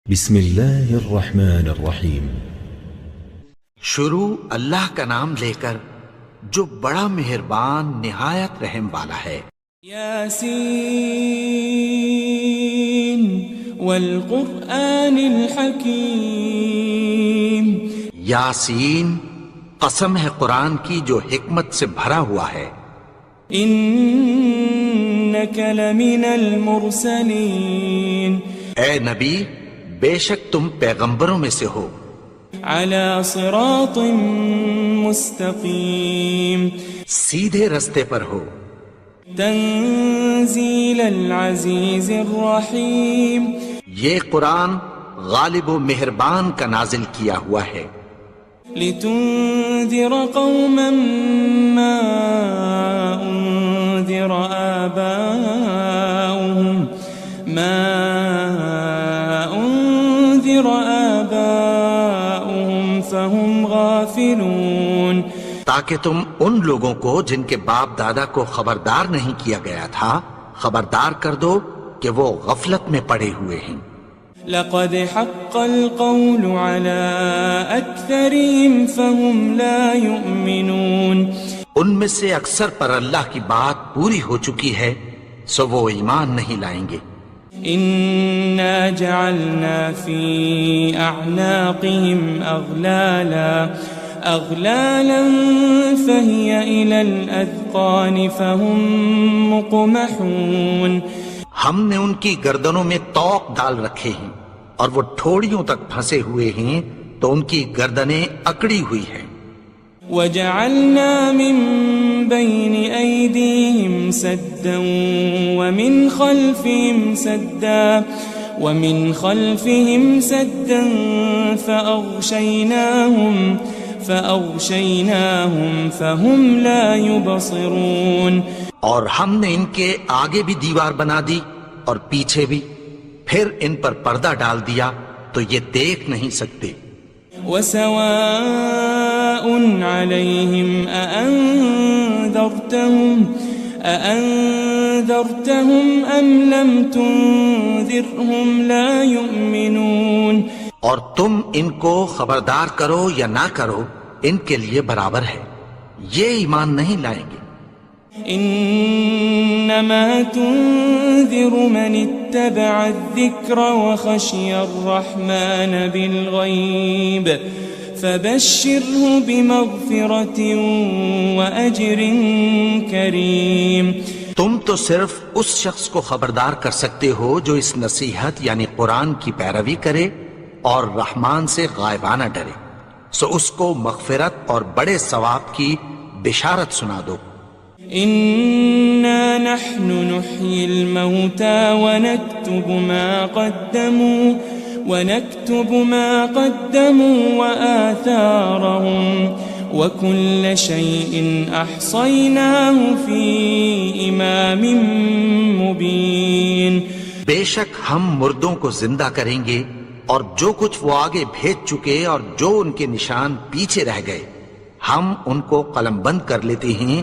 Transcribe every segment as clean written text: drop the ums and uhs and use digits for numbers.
بسم اللہ الرحمن الرحیم۔ شروع اللہ کا نام لے کر جو بڑا مہربان نہایت رحم والا ہے۔ یاسین والقرآن الحکیم۔ یاسین، قسم ہے قرآن کی جو حکمت سے بھرا ہوا ہے۔ انک لمن المرسلین۔ اے نبی، بے شک تم پیغمبروں میں سے ہو۔ علی صراط مستقیم۔ سیدھے رستے پر ہو۔ تنزیل العزیز الرحیم۔ یہ قرآن غالب و مہربان کا نازل کیا ہوا ہے۔ لتنذر قوما ما انذر آباؤهم فهم غافلون۔ تاکہ تم ان لوگوں کو جن کے باپ دادا کو خبردار نہیں کیا گیا تھا خبردار کر دو کہ وہ غفلت میں پڑے ہوئے ہیں۔ لقد حق القول على اکثرهم فهم لا يؤمنون۔ ان میں سے اکثر پر اللہ کی بات پوری ہو چکی ہے سو وہ ایمان نہیں لائیں گے۔ انا جعلنا في اعناقهم اغلالا فهي الى الاذقان فهم مقمحون۔ ہم نے ان کی گردنوں میں طوق ڈال رکھے ہیں اور وہ ٹھوڑیوں تک پھنسے ہوئے ہیں تو ان کی گردنیں اکڑی ہوئی ہیں۔ وجعلنا من بين أيديهم سدا ومن خلفهم سدا فأغشيناهم فهم لا يبصرون۔ اور ہم نے ان کے آگے بھی دیوار بنا دی اور پیچھے بھی، پھر ان پر پردہ ڈال دیا تو یہ دیکھ نہیں سکتے۔ وسواء عليهم أأنذرتهم أم لم تنذرهم لا يؤمنون۔ اور تم ان کو خبردار کرو یا نہ کرو ان کے لیے برابر ہے، یہ ایمان نہیں لائیں گے۔ انما تنذر من اتبع الذکر وخشی الرحمن بالغیب فبشره بمغفرة واجر کریم۔ تم تو صرف اس شخص کو خبردار کر سکتے ہو جو اس نصیحت یعنی قرآن کی پیروی کرے اور رحمان سے غائبانہ ڈرے، سو اس کو مغفرت اور بڑے ثواب کی بشارت سنا دو۔ إنا نحن نحيي الموتى ونكتب ما قدموا وآثارهم وكل شيء أحصيناه في إمام مبين۔ بے شک ہم مردوں کو زندہ کریں گے اور جو کچھ وہ آگے بھیج چکے اور جو ان کے نشان پیچھے رہ گئے ہم ان کو قلم بند کر لیتے ہیں،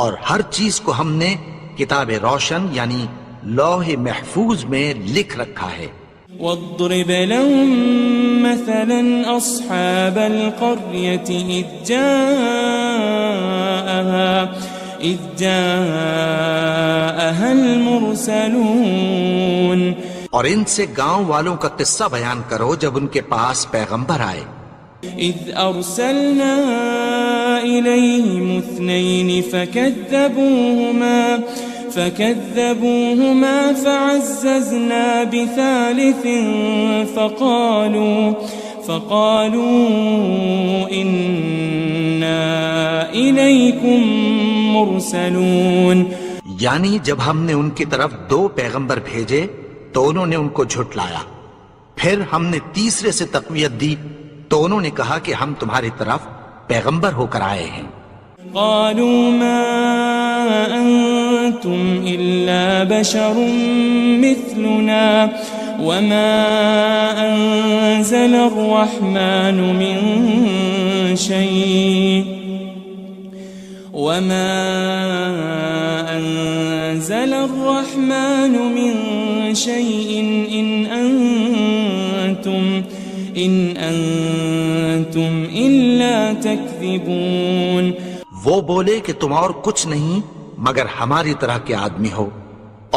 اور ہر چیز کو ہم نے کتاب روشن یعنی لوح محفوظ میں لکھ رکھا ہے۔ واضرب لهم مثلا أصحاب القرية إذ جاءها المرسلون۔ اور ان سے گاؤں والوں کا قصہ بیان کرو جب ان کے پاس پیغمبر آئے۔ إذ أرسلنا إليهم اثنين فكذبوهما فعززنا بثالث فقالوا إنا إليكم مرسلون۔ یعنی جب ہم نے ان کی طرف 2 پیغمبر بھیجے تو انہوں نے ان کو جھٹلایا، پھر ہم نے تیسرے سے تقویت دی تو انہوں نے کہا کہ ہم تمہاری طرف پیغمبر ہو کر آئے ہیں۔ قالوا ما أنتم إلا بشر مثلنا وما أنزل الرحمن من شيء إن أنتم أنتم إلا تكذبون. وہ بولے کہ تم اور کچھ نہیں مگر ہماری طرح کے آدمی ہو،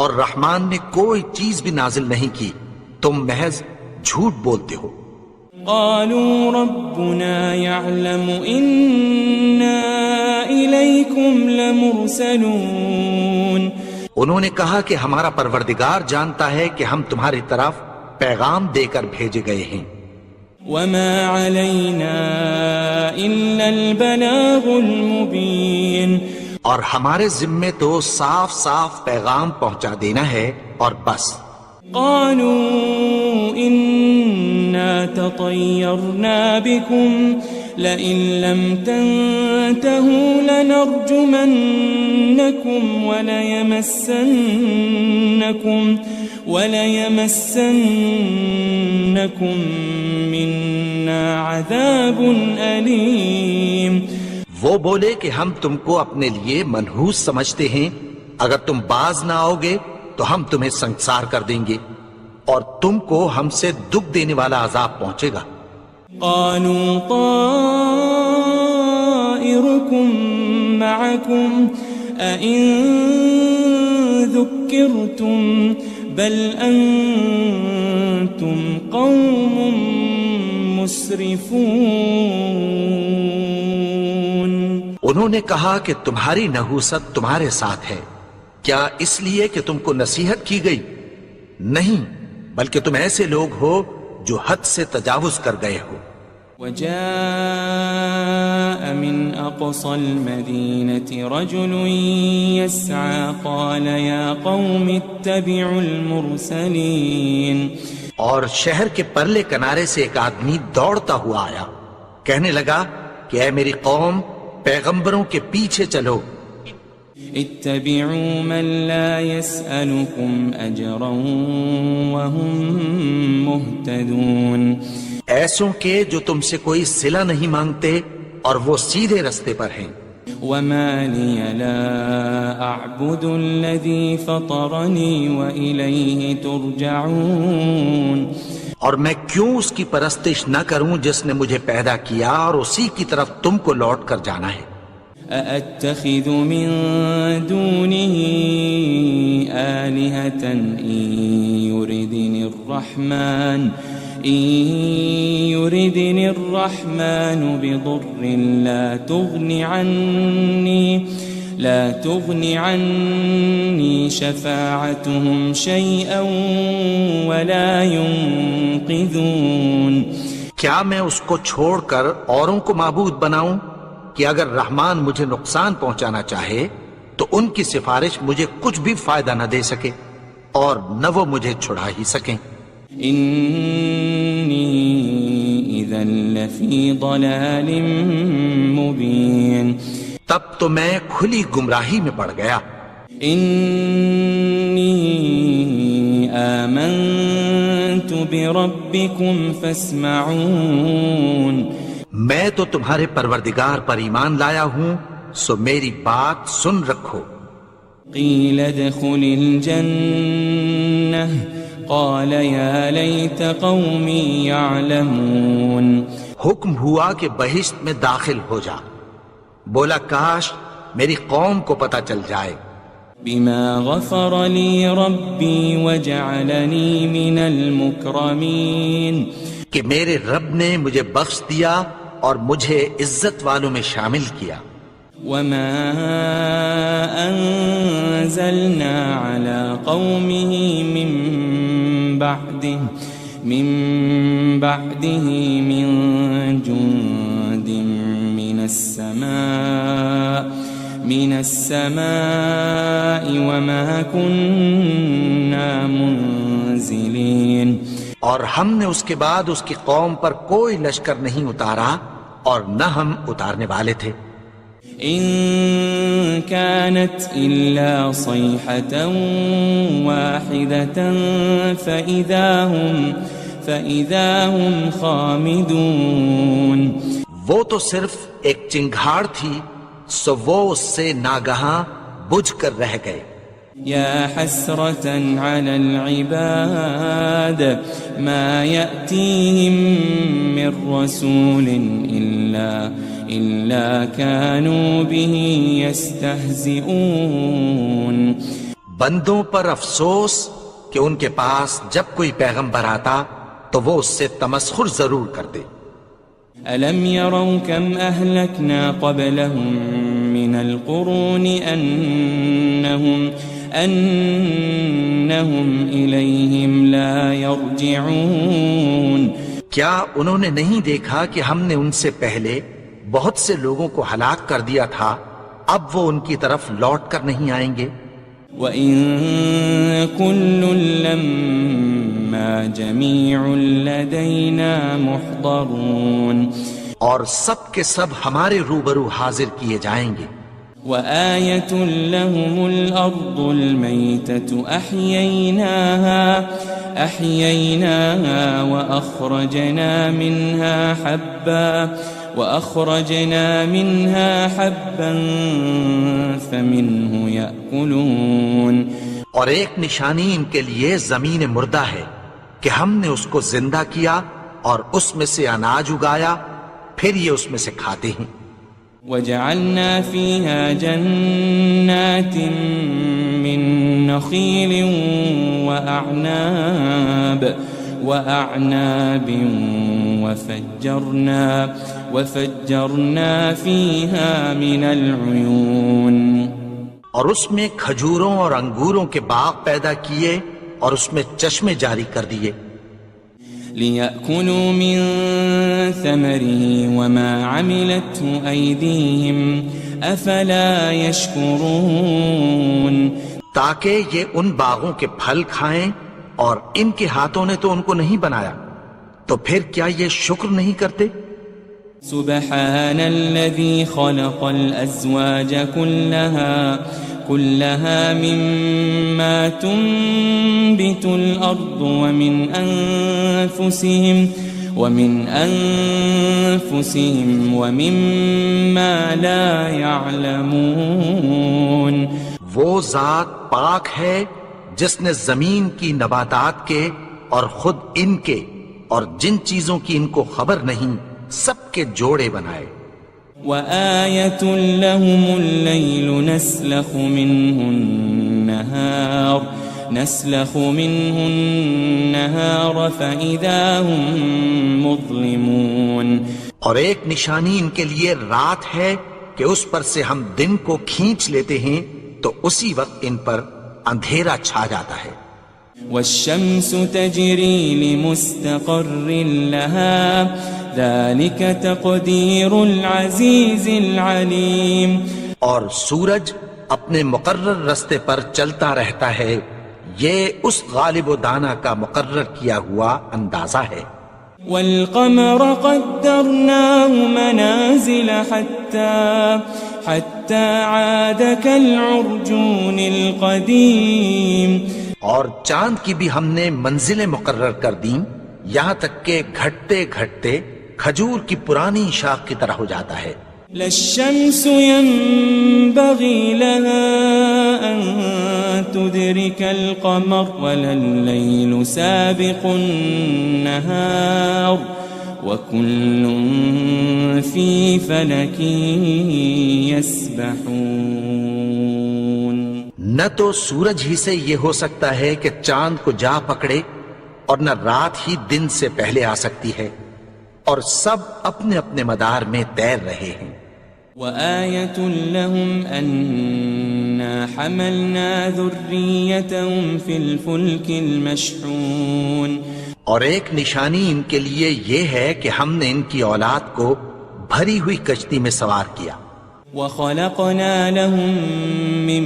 اور رحمان نے کوئی چیز بھی نازل نہیں کی، تم محض جھوٹ بولتے ہو. قالوا ربنا يعلم إنا إليكم لمرسلون. انہوں نے کہا کہ ہمارا پروردگار جانتا ہے کہ ہم تمہاری طرف پیغام دے کر بھیجے گئے ہیں. وما علينا إلا البلاغ المبين. اور ہمارے ذمے تو صاف صاف پیغام پہنچا دینا ہے اور بس. قالوا إنا تطيرنا بكم لئن لم تنتهوا لنرجمنكم وليمسنكم منا عذاب أليم. وہ بولے کہ ہم تم کو اپنے لیے منحوس سمجھتے ہیں، اگر تم باز نہ آؤ گے تو ہم تمہیں سنسار کر دیں گے اور تم کو ہم سے دکھ دینے والا عذاب پہنچے گا. قالوا طائركم معكم أئن ذكرتم بل أنتم قوم مسرفون. انہوں نے کہا کہ تمہاری نحوست تمہارے ساتھ ہے، کیا اس لیے کہ تم کو نصیحت کی گئی؟ نہیں، بلکہ تم ایسے لوگ ہو جو حد سے تجاوز کر گئے ہو. وجاء من أقصى المدينة رجل يسعى قال يا قوم اتبعوا المرسلين. اور شہر کے پرلے کنارے سے ایک آدمی دوڑتا ہوا آیا، کہنے لگا کہ اے میری قوم، پیغمبروں کے پیچھے چلو. اتبعوا من لا يسألكم أجرا وهم مهتدون. ایسوں کے جو تم سے کوئی صلہ نہیں مانگتے اور وہ سیدھے رستے پر ہیں. وما لي لا أعبد الذي فطرني وإليه ترجعون. اور میں کیوں اس کی پرستش نہ کروں جس نے مجھے پیدا کیا اور اسی کی طرف تم کو لوٹ کر جانا ہے. أأتخذ من دونه آلهة إن يردني الرحمن بضر لا تغن عني شفاعتهم شيئا ولا ينقذون. کیا میں اس کو چھوڑ کر اوروں کو معبود بناؤں کہ اگر رحمان مجھے نقصان پہنچانا چاہے تو ان کی سفارش مجھے کچھ بھی فائدہ نہ دے سکے اور نہ وہ مجھے چھڑا ہی سکیں. إني إذا لفي ضلال مبين. تب تو میں کھلی گمراہی میں پڑ گیا. إني آمنت بربكم فاسمعون. میں تو تمہارے پروردگار پر ایمان لایا ہوں، سو میری بات سن رکھو. قيل ادخل الجنة قال يا ليت قومي يعلمون. حکم ہوا کہ بہشت میں داخل ہو جا. بولا کاش میری قوم کو پتہ چل جائے. بما غفر لي ربي وجعلني من المكرمين. کہ میرے رب نے مجھے بخش دیا اور مجھے عزت والوں میں شامل کیا. وما أنزلنا على قومه من بعده من جند من السماء وما كنا منزلين. اور ہم نے اس کے بعد اس کی قوم پر کوئی لشکر نہیں اتارا اور نہ ہم اتارنے والے تھے. إن كانت إلا صيحة واحدة فإذا هم خامدون. وہ تو صرف ایک چنگھاڑ تھی، سو وہ اس سے ناگہاں بجھ کر رہ گئے. يا حسرة على العباد ما يأتيهم من رسول إلا كانوا به يستهزئون. بندوں پر افسوس کہ ان کے پاس جب کوئی پیغمبر آتا تو وہ اس سے تمسخر ضرور کرتے. ألم يروا كم أهلكنا قبلهم من القرون أنهم إليهم لا يرجعون. کیا انہوں نے نہیں دیکھا کہ ہم نے ان سے پہلے بہت سے لوگوں کو ہلاک کر دیا تھا، اب وہ ان کی طرف لوٹ کر نہیں آئیں گے. وَإِن كُلٌّ لَمَّا جَمِيعٌ لَدَيْنَا مُحْضَرُونَ. اور سب کے سب ہمارے روبرو حاضر کیے جائیں گے. وآية لهم الأرض الميتة أحييناها وأخرجنا منها حبا فمنه يأكلون. اور ایک نشانی ان کے لیے زمین مردہ ہے کہ ہم نے اس کو زندہ کیا اور اس میں سے اناج اگایا، پھر یہ اس میں سے کھاتے ہیں. وجعلنا فيها جنات من نخيل وأعناب وفجرنا فيها من العيون. اور اس میں کھجوروں اور انگوروں کے باغ پیدا کیے اور اس میں چشمے جاری کر دیے. لِيَأْكُلُوا مِن ثَمَرِهِ وَمَا عَمِلَتْهُ أَيْدِيهِمْ أَفَلَا يَشْكُرُونَ. تاکہ یہ ان باغوں کے پھل کھائیں اور ان کے ہاتھوں نے تو ان کو نہیں بنایا، تو پھر کیا یہ شکر نہیں کرتے؟ سبحان الذي خلق الأزواج كلها مما تنبت الأرض ومن أنفسهم ومما لا يعلمون. وہ ذات پاک ہے جس نے زمین کی نباتات کے اور خود ان کے اور جن چیزوں کی ان کو خبر نہیں سب کے جوڑے بنائے. وآية لهم الليل نسلخ منه النهار فإذا هم مظلمون. اور ایک نشانی ان کے لیے رات ہے کہ اس پر سے ہم دن کو کھینچ لیتے ہیں تو اسی وقت ان پر اندھیرا چھا جاتا ہے. والشمس تجري لمستقر لها ذلك تقدير العزيز العليم. اور سورج اپنے مقرر رستے پر چلتا رہتا ہے، یہ اس غالب و دانا کا مقرر کیا ہوا اندازہ ہے. والقمر قدرناه منازل حتى عاد كالعرجون القديم. اور چاند کی بھی ہم نے منزلیں مقرر کر دیں یہاں تک کہ گھٹتے گھٹتے کھجور کی پرانی شاخ کی طرح ہو جاتا ہے. لا الشمس ينبغي لها أن تدرك القمر ولا الليل سابق النهار وكل في فلك يسبحون. نہ تو سورج ہی سے یہ ہو سکتا ہے کہ چاند کو جا پکڑے اور نہ رات ہی دن سے پہلے آ سکتی ہے، اور سب اپنے اپنے مدار میں تیر رہے ہیں. وآية لهم أنا حملنا ذريتهم في الفلك المشحون. اور ایک نشانی ان کے لیے یہ ہے کہ ہم نے ان کی اولاد کو بھری ہوئی کشتی میں سوار کیا. وخلقنا لهم من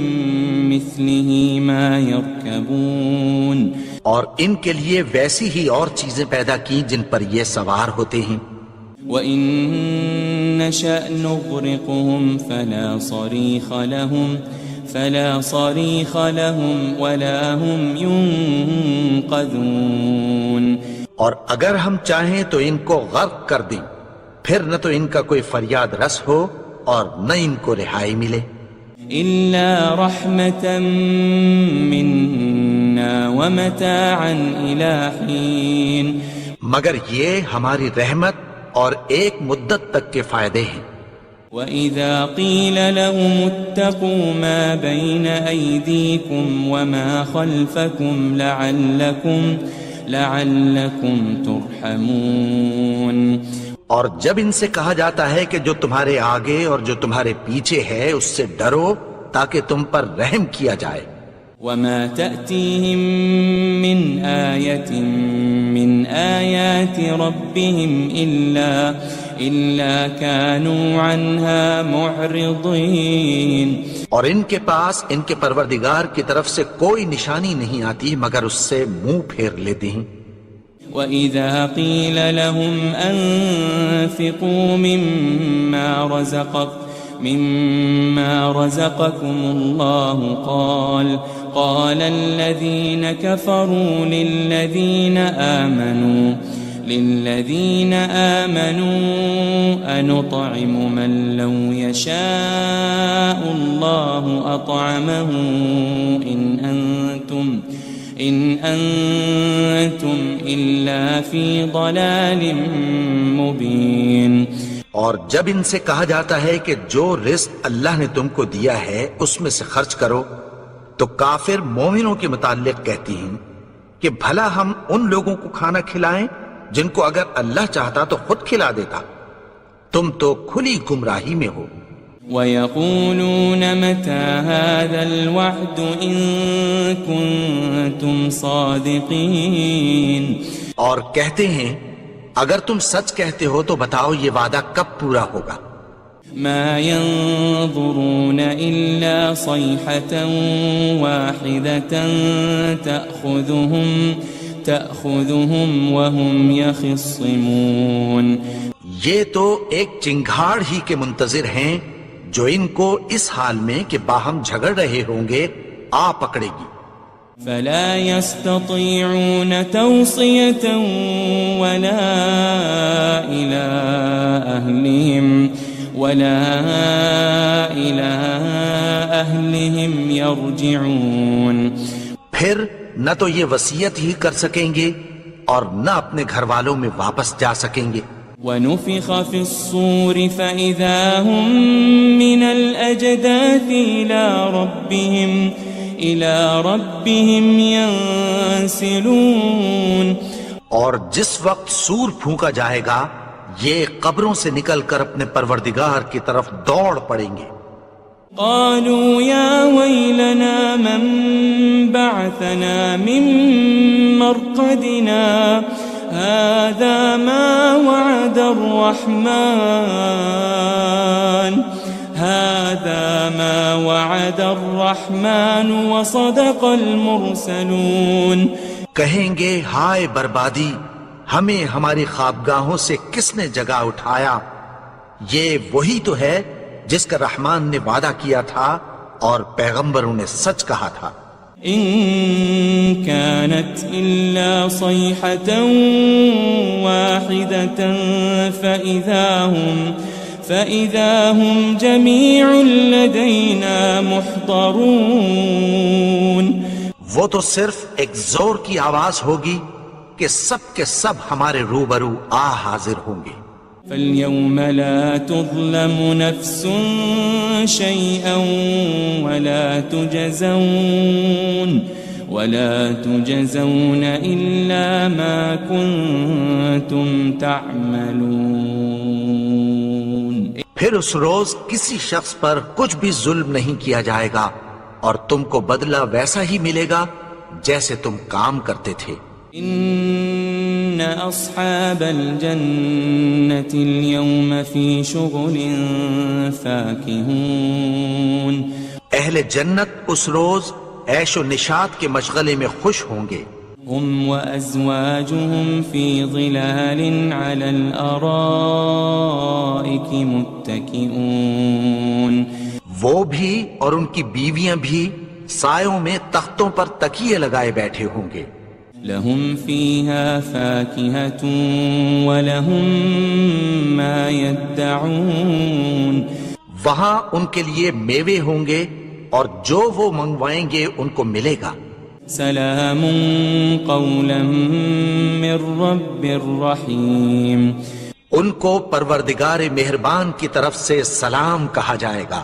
مثله ما يركبون. اور ان کے لیے ویسی ہی اور چیزیں پیدا کی جن پر یہ سوار ہوتے ہیں. وَإِن نَّشَأْ نُغْرِقْهُمْ فَلَا صَرِيخَ لَهُمْ وَلَا هُمْ يُنقَذُونَ. اور اگر ہم چاہیں تو ان کو غرق کر دیں، پھر نہ تو ان کا کوئی فریاد رس ہو اور نہ ان کو رہائی ملے. إلا رحمة منا ومتاعا إلى حين مگر یہ ہماری رحمت اور ایک مدت تک کے فائدے ہیں۔ وَإِذَا قِيلَ لَهُمُ اتَّقُوا مَا بَيْنَ أَيْدِيكُمْ وَمَا خَلْفَكُمْ لَعَلَّكُمْ تُرْحَمُونَ، اور جب ان سے کہا جاتا ہے کہ جو تمہارے آگے اور جو تمہارے پیچھے ہے اس سے ڈرو تاکہ تم پر رحم کیا جائے۔ وَمَا تَأْتِيهِم مِّنْ آيَةٍ مِّنْ آيَاتِ رَبِّهِمْ إِلَّا كَانُوا عَنْهَا مُعْرِضِينَ، اور ان کے پاس ان کے پروردگار کی طرف سے کوئی نشانی نہیں آتی مگر اس سے منہ پھیر لیتے ہیں۔ وَإِذَا قِيلَ لَهُمْ أَنفِقُوا مِمَّا رَزَقَكُمُ اللَّهُ قَالَ الَّذِينَ كَفَرُوا لِلَّذِينَ آمَنُوا أَنُطْعِمُ مَن لَّوْ يَشَاءُ اللَّهُ أَطْعَمَهُ إِنْ أَنْتُمْ إِلَّا فِي ضَلَالٍ مُبِينٍ۔ اور جب ان سے کہا جاتا ہے کہ جو رزق اللہ نے تم کو دیا ہے اس میں سے خرچ کرو، تو کافر مومنوں کے متعلق کہتی ہیں کہ بھلا ہم ان لوگوں کو کھانا کھلائیں جن کو اگر اللہ چاہتا تو خود کھلا دیتا، تم تو کھلی گمراہی میں ہو۔ وَيَقُولُونَ مَتَى هَذَا الْوَعْدُ إِن كُنتُمْ صَادِقِينَ، اور کہتے ہیں اگر تم سچ کہتے ہو تو بتاؤ یہ وعدہ کب پورا ہوگا۔ مَا يَنظُرُونَ إِلَّا صَيْحَةً وَاحِدَةً تَأْخُذُهُمْ وَهُمْ يَخِصِّمُونَ، یہ تو ایک چنگھاڑ ہی کے منتظر ہیں جو ان کو اس حال میں کہ باہم جھگڑ رہے ہوں گے آ پکڑے گی۔ فَلَا يَسْتَطِيعُونَ تَوْصِيَةً وَلَا إِلَىٰ أَهْلِهِمْ يَرْجِعُونَ، پھر نہ تو یہ وصیت ہی کر سکیں گے اور نہ اپنے گھر والوں میں واپس جا سکیں گے۔ وَنُفِخَ فِي الصُّورِ فَإِذَا هُم مِّنَ الْأَجْدَاثِ إِلَىٰ رَبِّهِمْ يَنسِلُونَ، اور جس وقت سور پھونکا جائے گا یہ قبروں سے نکل کر اپنے پروردگار کی طرف دوڑ پڑیں گے۔ قالوا يا ويلنا من بعثنا من مرقدنا هذا ما وعد الرحمن وصدق المرسلون، کہیں گے ہائے بربادی، ہمیں ہماری خوابگاہوں سے کس نے جگا اٹھایا، یہ وہی تو ہے جس کا رحمان نے وعدہ کیا تھا اور پیغمبروں نے سچ کہا تھا۔ إن كانت إلا صيحة واحدة فإذا هم جميع لدينا محضرون، وہ تو صرف ایک زور کی آواز ہوگی کہ سب کے سب ہمارے روبرو آ حاضر ہوں گے۔ فَالْيَوْمَ لَا تُظْلَمُ نَفْسٌ شَيْئًا وَلَا تُجَزَوْنَ إِلَّا مَا كُنتُمْ تَعْمَلُونَ، پھر اس روز کسی شخص پر کچھ بھی ظلم نہیں کیا جائے گا اور تم کو بدلہ ویسا ہی ملے گا جیسے تم کام کرتے تھے۔ إن أصحاب الجنة اليوم في شغل فاكهون، اہل جنت اس روز عیش و نشاط کے مشغلے میں خوش ہوں گے۔ هم وأزواجهم في ظلال على الأرائك متكئون، وہ بھی اور ان کی بیویاں بھی سایوں میں تختوں پر تکیے لگائے بیٹھے ہوں گے۔ لهم فيها فاكهة ولهم ما يدعون، وہاں ان کے لیے میوے ہوں گے اور جو وہ منگوائیں گے ان کو ملے گا۔ سلام قولا من رب رحیم، ان کو پروردگار مہربان کی طرف سے سلام کہا جائے گا۔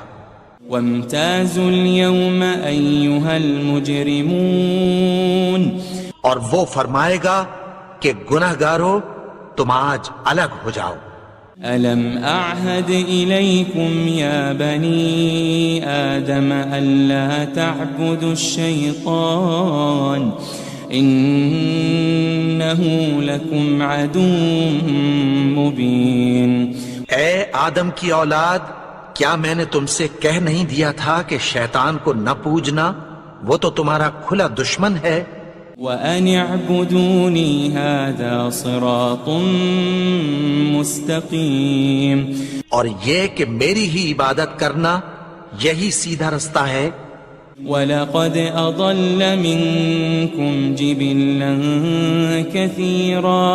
وامتازوا اليوم أيها المجرمون، اور وہ فرمائے گا کہ گنہگارو تم آج الگ ہو جاؤ۔ ألم أعهد إليكم يا بني آدم ألا تعبدوا الشيطان إنه لكم عدو مبين۔ اے آدم کی اولاد، کیا میں نے تم سے کہہ نہیں دیا تھا کہ شیطان کو نہ پوجنا، وہ تو تمہارا کھلا دشمن ہے۔ وَأَنِ اعْبُدُونِي هَذَا صِرَاطٌ مُسْتَقِيمٌ، اور یہ کہ میری ہی عبادت کرنا یہی سیدھا رستہ ہے۔ وَلَقَدْ أَضَلَّ مِنكُمْ جِبِلًّا كَثِيرًا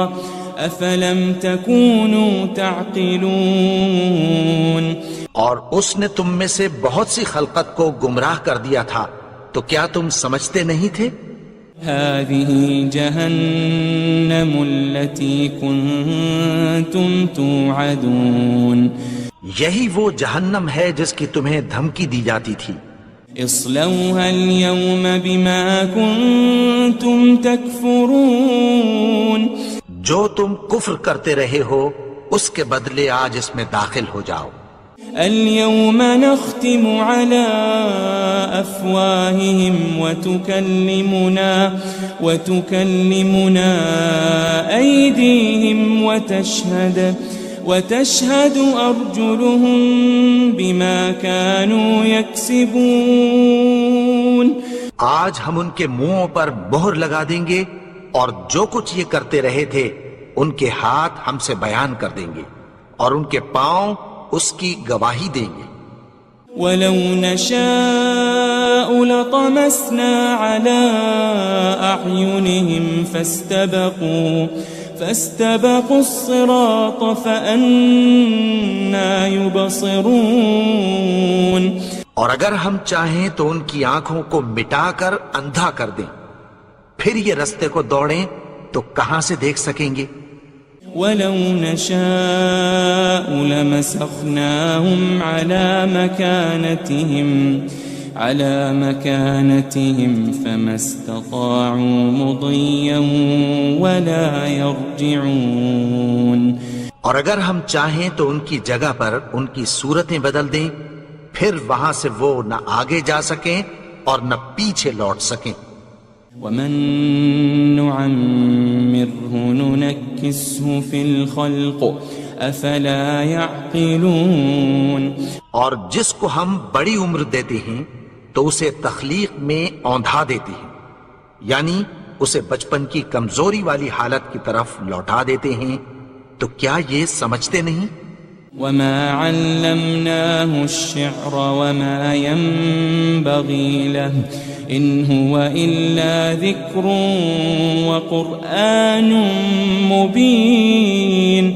أَفَلَمْ تَكُونُوا تَعْقِلُونَ، اور اس نے تم میں سے بہت سی خلقت کو گمراہ کر دیا تھا، تو کیا تم سمجھتے نہیں تھے؟ هذه جهنم التي كنتم توعدون، یہی وہ جہنم ہے جس کی تمہیں دھمکی دی جاتی تھی۔ اصلوها اليوم بما كنتم تكفرون، جو تم کفر کرتے رہے ہو اس کے بدلے آج اس میں داخل ہو جاؤ۔ اليوم نختم على أفواههم وتكلمنا أيديهم وتشهد أرجلهم بما كانوا يكسبون، آج ہم ان کے منہوں پر مہر لگا دیں گے اور جو کچھ یہ کرتے رہے تھے ان کے ہاتھ ہم سے بیان کر دیں گے اور ان کے پاؤں اس کی گواہی دیں گے۔ وَلَوْ نَشَاءُ لَطَمَسْنَا عَلَىٰ أَعْيُنِهِمْ فَاسْتَبَقُوا الصِّرَاطَ فَأَنَّىٰ يُبْصِرُونَ، اور اگر ہم چاہیں تو ان کی آنکھوں کو مٹا کر اندھا کر دیں، پھر یہ رستے کو دوڑیں تو کہاں سے دیکھ سکیں گے؟ وَلَوْ نَشَاءُ لَمَسَخْنَاهُمْ عَلَى مَكَانَتِهِمْ فَمَا اسْتَطَاعُوا مُضِيًّا وَلَا يَرْجِعُونَ، اور اگر ہم چاہیں تو ان کی جگہ پر ان کی صورتیں بدل دیں، پھر وہاں سے وہ نہ آگے جا سکیں اور نہ پیچھے لوٹ سکیں۔ وَمَن نُعَمِّرْهُ نُنَكِّسْهُ فِي الْخَلْقِ أَفَلَا يَعْقِلُونَ، اور جس کو ہم بڑی عمر دیتے ہیں تو اسے تخلیق میں اوندھا دیتے ہیں، یعنی اسے بچپن کی کمزوری والی حالت کی طرف لوٹا دیتے ہیں، تو کیا یہ سمجھتے نہیں؟ وَمَا عَلَّمْنَاهُ الشِّعْرَ وَمَا يَنبَغِي لَهُ إِنْ هُوَ إِلَّا ذِكْرٌ وَقُرْآنٌ مُبِينٌ،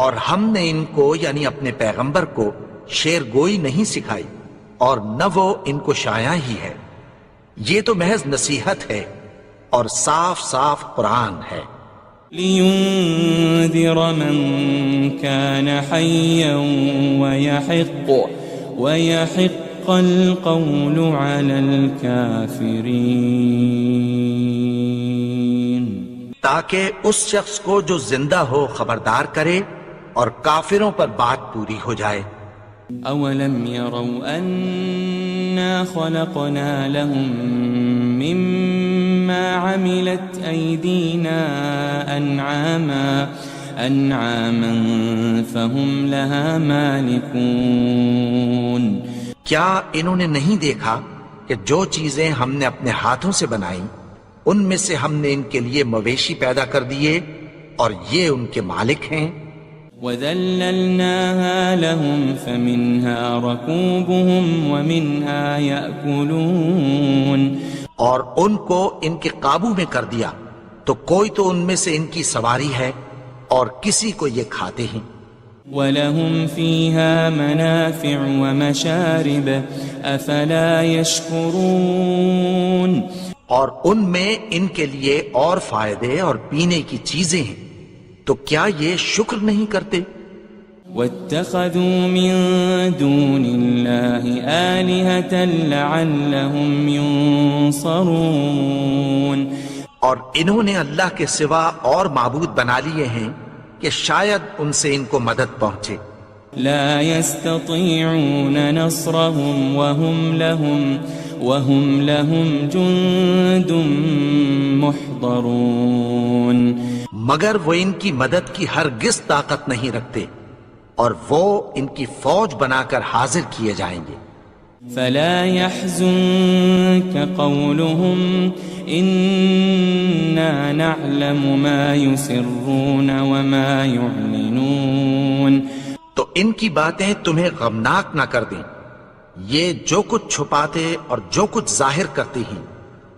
اور ہم نے ان کو یعنی اپنے پیغمبر کو شعر گوئی نہیں سکھائی اور نہ وہ ان کو شایع ہی ہے، یہ تو محض نصیحت ہے اور صاف صاف قرآن ہے۔ لِيُنذِرَ مَن كَانَ حَيًّا وَيَحِقَّ الْقَوْلُ عَلَى الْكَافِرِينَ، تاکہ اس شخص کو جو زندہ ہو خبردار کرے اور کافروں پر بات پوری ہو جائے۔ أَوَلَمْ يَرَوْا أَنَّا خَلَقْنَا لَهُم مِّمَّا عَمِلَتْ أَيْدِينَا أَنْعَامًا فَهُمْ لَهَا مَالِكُونَ، کیا انہوں نے نہیں دیکھا کہ جو چیزیں ہم نے اپنے ہاتھوں سے بنائیں ان میں سے ہم نے ان کے لیے مویشی پیدا کر دیے اور یہ ان کے مالک ہیں۔ وَذَلَّلْنَاهَا لَهُمْ فَمِنْهَا رَكُوبُهُمْ وَمِنْهَا يَأْكُلُونَ، اور ان کو ان کے قابو میں کر دیا تو کوئی تو ان میں سے ان کی سواری ہے اور کسی کو یہ کھاتے ہیں۔ وَلَهُمْ فِيهَا مَنَافِعُ وَمَشَارِبُ أَفَلَا يَشْكُرُونَ اور ان میں ان کے لیے اور فائدے اور پینے کی چیزیں ہیں، تو کیا یہ شکر نہیں کرتے؟ وَاتَّخَذُوا مِن دُونِ اللَّهِ آلِهَةً لَعَلَّهُمْ يُنصَرُونَ اور انہوں نے اللہ کے سوا اور معبود بنا لیے ہیں کہ شاید ان سے ان کو مدد پہنچے۔ لا يستطيعون نصرهم وهم لهم جند محضرون مگر وہ ان کی مدد کی ہرگز طاقت نہیں رکھتے، اور وہ ان کی فوج بنا کر حاضر کیے جائیں گے۔ فلا يحزنك قولهم إنا نعلم ما يسرون وما يعلنون تو ان کی باتیں تمہیں غمناک نہ کر دیں، یہ جو کچھ چھپاتے اور جو کچھ ظاہر کرتے ہیں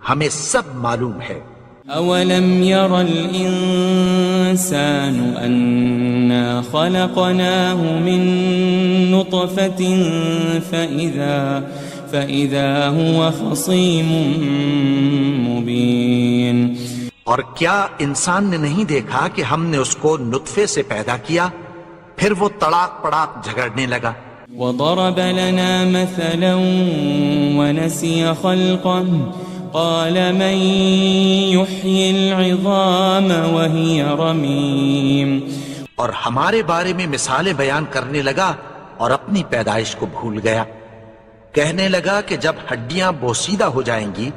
ہمیں سب معلوم ہے۔ أولم ير الإنسان أنا خلقناه من نطفة فإذا هو خصيم مبين اور کیا انسان نے نہیں دیکھا کہ ہم نے اس کو نطفے سے پیدا کیا، پھر وہ تڑاک پڑاک جھگڑنے لگا۔ وضرب لنا مثلا ونسي خلقه قال من يحيي العظام وهي رميم اور ہمارے بارے میں مثالیں بیان کرنے لگا اور اپنی پیدائش کو بھول گیا، کہنے لگا کہ جب ہڈیاں بوسیدہ ہو جائیں گی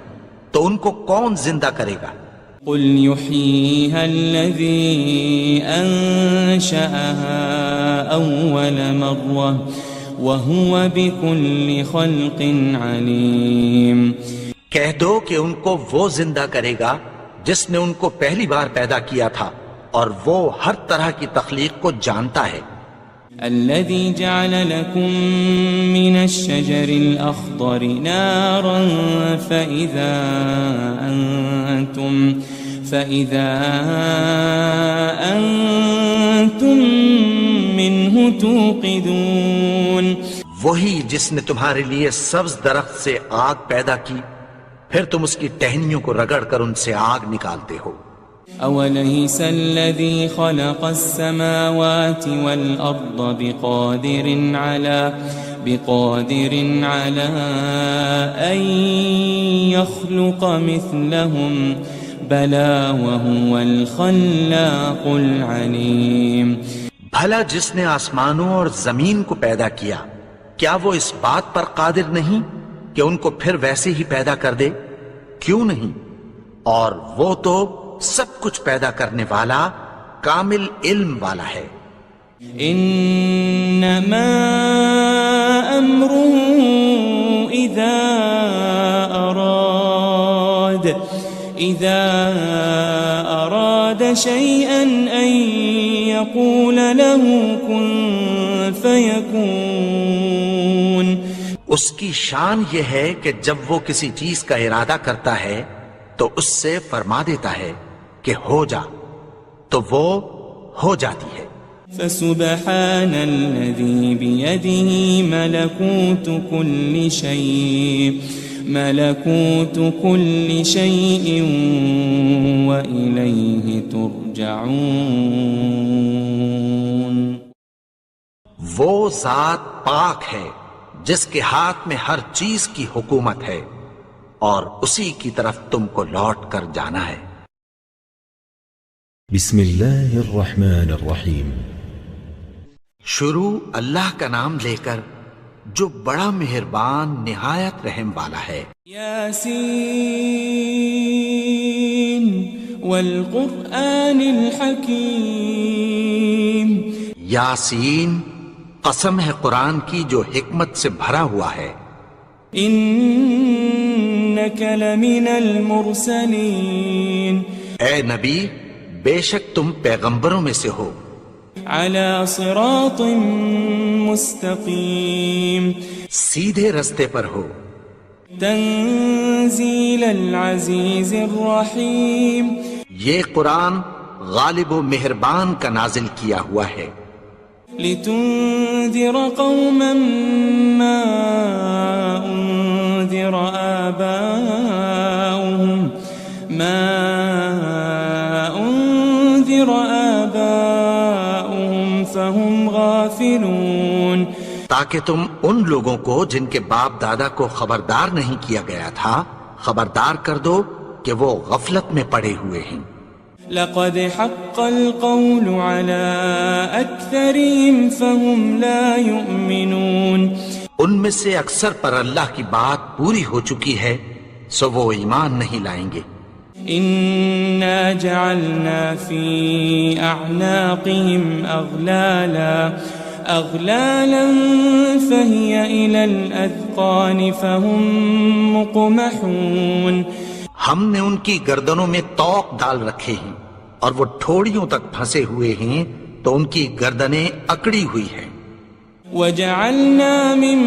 تو ان کو کون زندہ کرے گا؟ قل يحييها الذي أنشأها أول مرة وهو بكل خلق عليم کہہ دو کہ ان کو وہ زندہ کرے گا جس نے ان کو پہلی بار پیدا کیا تھا، اور وہ ہر طرح کی تخلیق کو جانتا ہے۔ الذي جعل لكم من الشجر الأخضر نارا فإذا أنتم منه توقدون وہی جس نے تمہارے لیے سبز درخت سے آگ پیدا کی، پھر تم اس کی ٹہنیوں کو رگڑ کر ان سے آگ نکالتے ہو۔ أوليس الذي خلق السماوات والأرض بقادر على أن يخلق مثلهم بلى وهو الخلاق العليم بھلا جس نے آسمانوں اور زمین کو پیدا کیا، کیا وہ اس بات پر قادر نہیں کہ ان کو پھر ویسے ہی پیدا کر دے؟ کیوں نہیں؟ اور وہ تو سب کچھ پیدا کرنے والا، کامل علم والا ہے۔ انما امره اذا اراد شيئا ان يقول له كن فيكون اس کی شان یہ ہے کہ جب وہ کسی چیز کا ارادہ کرتا ہے تو اس سے فرما دیتا ہے کہ ہو جا، تو وہ ہو جاتی ہے۔ فسبحان الذي بيده ملكوت كل شيء وإليه ترجعون وہ ذات پاک ہے جس کے ہاتھ میں ہر چیز کی حکومت ہے، اور اسی کی طرف تم کو لوٹ کر جانا ہے۔ بسم اللہ الرحمن الرحیم۔ شروع اللہ کا نام لے کر جو بڑا مہربان نہایت رحم والا ہے۔ یاسین والقرآن الحکیم۔ یاسین، قسم ہے قرآن کی جو حکمت سے بھرا ہوا ہے۔ انک لمن المرسلین۔ اے نبی، بے شک تم پیغمبروں میں سے ہو۔ علی صراط مستقیم۔ سیدھے رستے پر ہو۔ تنزیل العزیز الرحیم۔ یہ قرآن غالب و مہربان کا نازل کیا ہوا ہے۔ لتنذر قوما ما أنذر آباؤهم فهم غافلون. تاکہ تم ان لوگوں کو جن کے باپ دادا کو خبردار نہیں کیا گیا تھا خبردار کر دو کہ وہ غفلت میں پڑے ہوئے ہیں. لقد حق القول على أكثرهم فهم لا يؤمنون. ان میں سے اکثر پر اللہ کی بات پوری ہو چکی ہے سو وہ ایمان نہیں لائیں گے. إنا جعلنا في أعناقهم أغلالا فهي إلى الأذقان فهم مقمحون. ہم نے ان کی گردنوں میں طوق ڈال رکھے ہیں اور وہ ٹھوڑیوں تک پھنسے ہوئے ہیں تو ان کی گردنیں اکڑی ہوئی ہیں. وجعلنا من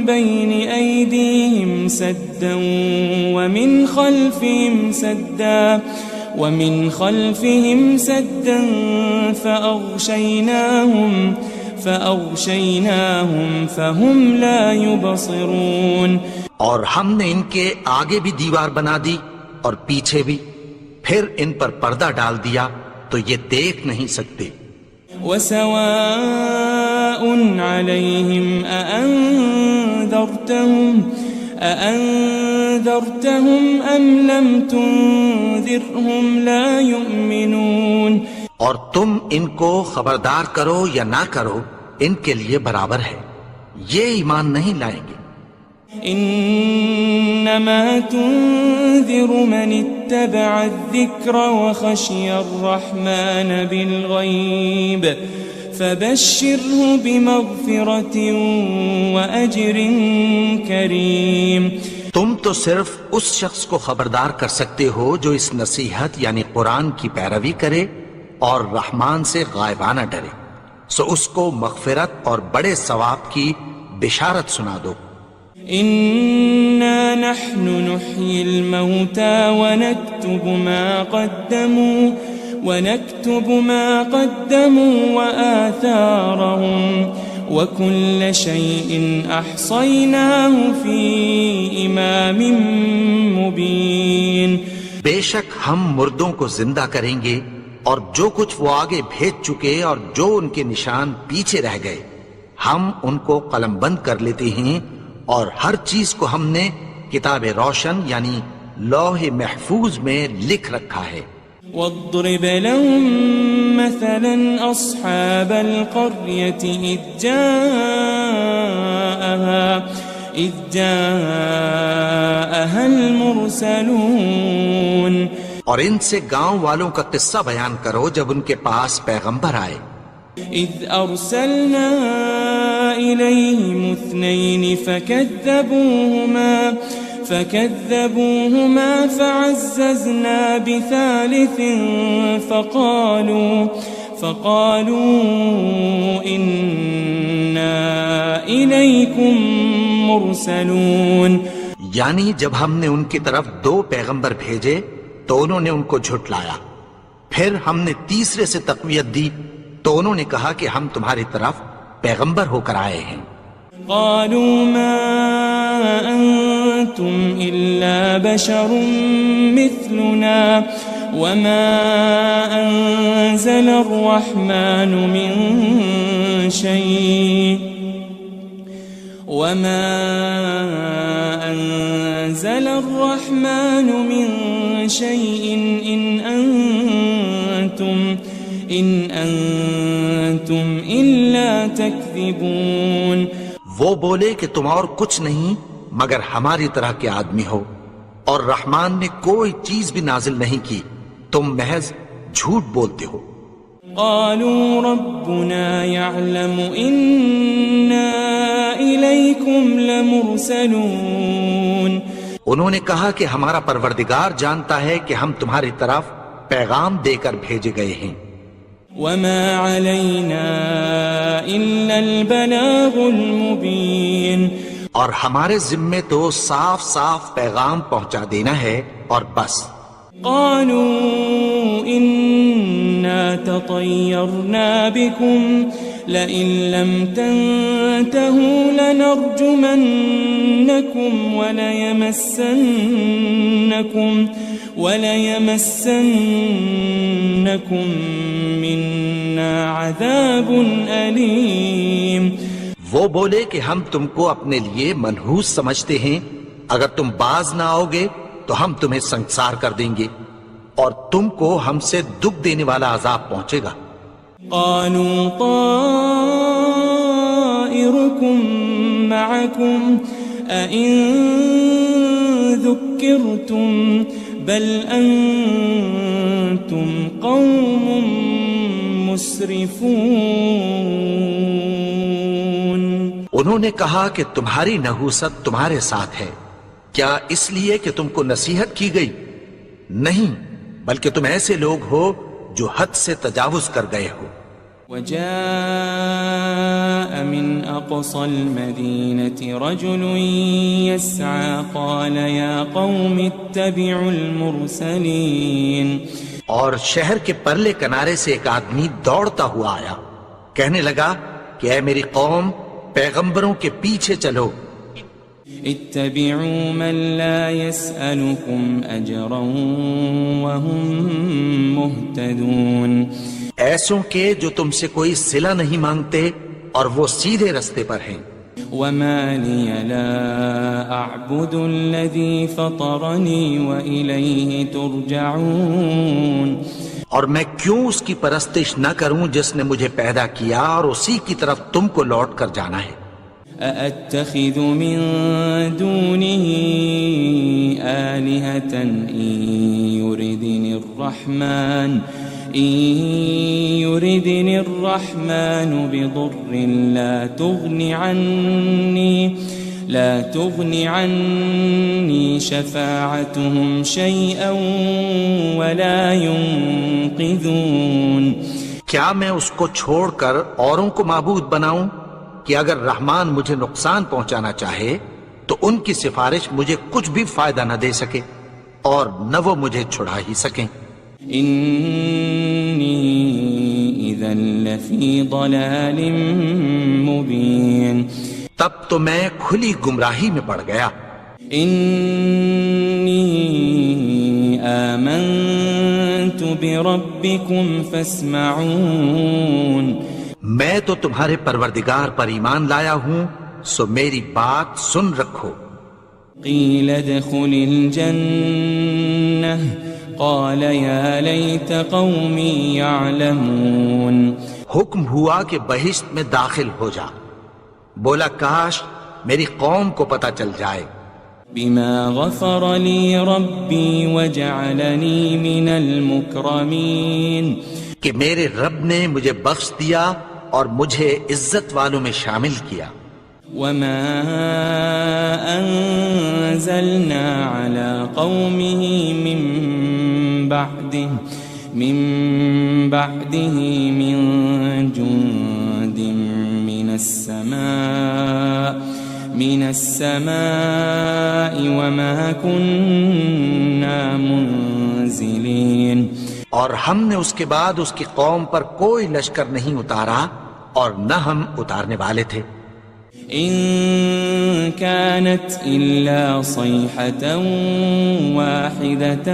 بين أيديهم سدا ومن خلفهم سدا فأغشيناهم فهم لا يبصرون. اور ہم نے ان کے آگے بھی دیوار بنا دی اور پیچھے بھی پھر ان پر پردہ ڈال دیا تو یہ دیکھ نہیں سکتے. وسواء عليهم أأنذرتهم أم لم تنذرهم لا يؤمنون. اور تم ان کو خبردار کرو یا نہ کرو ان کے لیے برابر ہے یہ ایمان نہیں لائیں گے. إنما تنذر من اتبع الذكر وخشي الرحمن بالغيب فبشره بمغفرة وأجر كريم. تم تو صرف اس شخص کو خبردار کر سکتے ہو جو اس نصیحت یعنی قرآن کی پیروی کرے اور رحمان سے غائبانہ ڈرے سو اس کو مغفرت اور بڑے ثواب کی بشارت سنا دو. إنا نحن نحيي الموتى ونكتب ما قدموا وآثارهم وكل شيء أحصيناه في إمام مبين. بے شک ہم مردوں کو زندہ کریں گے اور جو کچھ وہ آگے بھیج چکے اور جو ان کے نشان پیچھے رہ گئے ہم ان کو قلم بند کر لیتے ہیں اور ہر چیز کو ہم نے کتاب روشن یعنی لوح محفوظ میں لکھ رکھا ہے. واضرب لهم مثلا أصحاب القرية إذ جاءها المرسلون. اور ان سے گاؤں والوں کا قصہ بیان کرو جب ان کے پاس پیغمبر آئے. إذ أرسلنا إليهم 2 فكذبوهما فعززنا بثالث فقالوا إنا إليكم مرسلون. یعنی جب ہم نے ان کی طرف 2 پیغمبر بھیجے تو انہوں نے ان کو جھٹلایا. پھر ہم نے تیسرے سے تقویت دی تو انہوں نے کہا کہ ہم تمہاری طرف پیغمبر ہو کر آئے ہیں. قالوا ما أنتم إلا بشر مثلنا وما أنزل الرحمن من شيء إن أنتم إلا تكذبون. وہ بولے کہ تم اور کچھ نہیں مگر ہماری طرح کے آدمی ہو اور رحمان نے کوئی چیز بھی نازل نہیں کی تم محض جھوٹ بولتے ہو. قالوا ربنا يعلم إنا إليكم لمرسلون. انہوں نے کہا کہ ہمارا پروردگار جانتا ہے کہ ہم تمہاری طرف پیغام دے کر بھیجے گئے ہیں. وما علينا إلا البلاغ المبين. اور ہمارے ذمے تو صاف صاف پیغام پہنچا دینا ہے اور بس. قالوا إنا تطيرنا بكم لئن لم تنتهوا لنرجمنكم وليمسنكم منا عذاب أليم. وہ بولے کہ ہم تم کو اپنے لیے منحوس سمجھتے ہیں، اگر تم باز نہ آؤ گے تو ہم تمہیں سنسار کر دیں گے اور تم کو ہم سے دکھ دینے والا عذاب پہنچے گا. قالوا طائركم معكم أئن ذكرتم بل أنتم قوم مسرفون. انہوں نے کہا کہ تمہاری نحوست تمہارے ساتھ ہے، کیا اس لیے کہ تم کو نصیحت کی گئی؟ نہیں، بلکہ تم ایسے لوگ ہو جو حد سے تجاوز کر گئے ہو. وجاء من أقصى المدينة رجل يسعى قال يا قوم اتبعوا المرسلين. اور شہر کے پرلے کنارے سے ایک آدمی دوڑتا ہوا آیا، کہنے لگا کہ اے میری قوم، پیغمبروں کے پیچھے چلو. اتبعوا من لا يسألكم أجرا وهم مهتدون. ایسوں کے جو تم سے کوئی صلہ نہیں مانگتے اور وہ سیدھے رستے پر ہیں. وما لي لا أعبد الذي فطرني وإليه ترجعون. اور میں کیوں اس کی پرستش نہ کروں جس نے مجھے پیدا کیا اور اسی کی طرف تم کو لوٹ کر جانا ہے. أأتخذ من دونه آلهة إن يردني الرحمن بضر لا تغن عني شفاعتهم شيئا ولا ينقذون. کیا میں اس کو چھوڑ کر اوروں کو معبود بناؤں کہ اگر رحمان مجھے نقصان پہنچانا چاہے تو ان کی سفارش مجھے کچھ بھی فائدہ نہ دے سکے اور نہ وہ مجھے چھڑا ہی سکیں. انی اذا لفی ضلال مبین. تب تو میں کھلی گمراہی میں پڑ گیا. انی آمنت بربکم فاسمعون. میں تو تمہارے پروردگار پر ایمان لایا ہوں، سو میری بات سن رکھو. قیل ادخل الجنہ قال یا لیت قومی یعلمون. حکم ہوا کہ بہشت میں داخل ہو جا. بولا کاش میری قوم کو پتہ چل جائے. بما غفر لی ربی وجعلنی من المکرمین. کہ میرے رب نے مجھے بخش دیا اور مجھے عزت والوں میں شامل کیا. وما انزلنا على قومه من بعده من جند من السماء وما كنا منزلين. اور ہم نے اس کے بعد اس کی قوم پر کوئی لشکر نہیں اتارا اور نہ ہم اتارنے والے تھے. ان كانت الا صيحة واحدة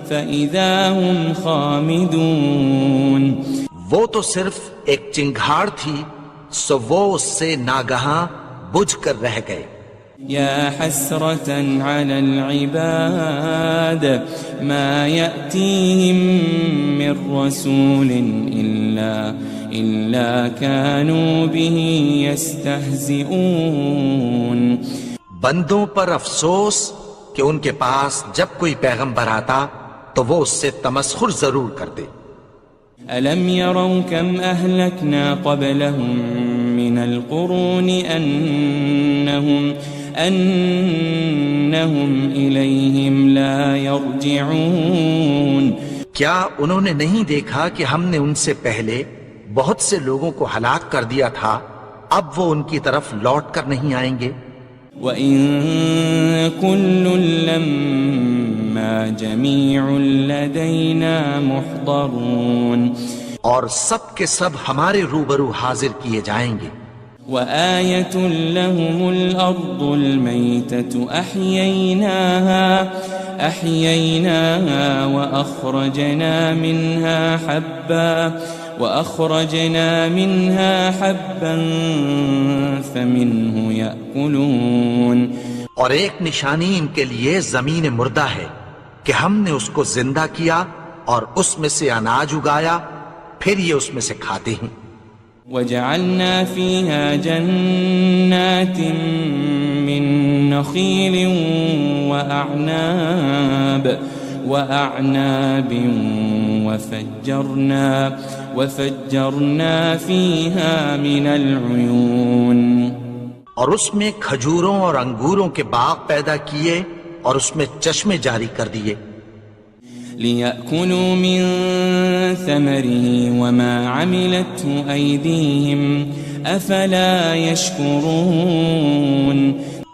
فإذا هم خامدون. وہ تو صرف ایک چنگھاڑ تھی، سو وہ اس سے ناگہاں بجھ کر رہ گئے. يا حسرة على العباد ما يأتيهم من رسول إلا كانوا به يستهزئون. بندوں پر افسوس کہ ان کے پاس جب کوئی پیغمبر آتا تو وہ اس سے تمسخر ضرور کرتے. ألم يروا كم أهلكنا قبلهم من القرون أنهم إليهم لا يرجعون. کیا انہوں نے نہیں دیکھا کہ ہم نے ان سے پہلے بہت سے لوگوں کو ہلاک کر دیا تھا، اب وہ ان کی طرف لوٹ کر نہیں آئیں گے. وَإِن كُلٌّ لَمَّا جَمِيعٌ لَدَيْنَا مُحْضَرُونَ. اور سب کے سب ہمارے روبرو حاضر کیے جائیں گے. وآية لهم الأرض الميتة أحييناها وأخرجنا منها حبا فمنه يأكلون. اور ایک نشانی ان کے لیے زمین مردہ ہے کہ ہم نے اس کو زندہ کیا اور اس میں سے اناج اگایا، پھر یہ اس میں سے کھاتے ہیں. وجعلنا فيها جنات من نخيل وأعناب وفجرنا فيها من العيون. اور اس میں کھجوروں اور انگوروں کے باغ پیدا کیے اور اس میں چشمے جاری کر دیے. لِيَأْكُلُوا مِن ثَمَرِهِ وَمَا عَمِلَتْهُ أَيْدِيهِمْ أَفَلَا يَشْكُرُونَ.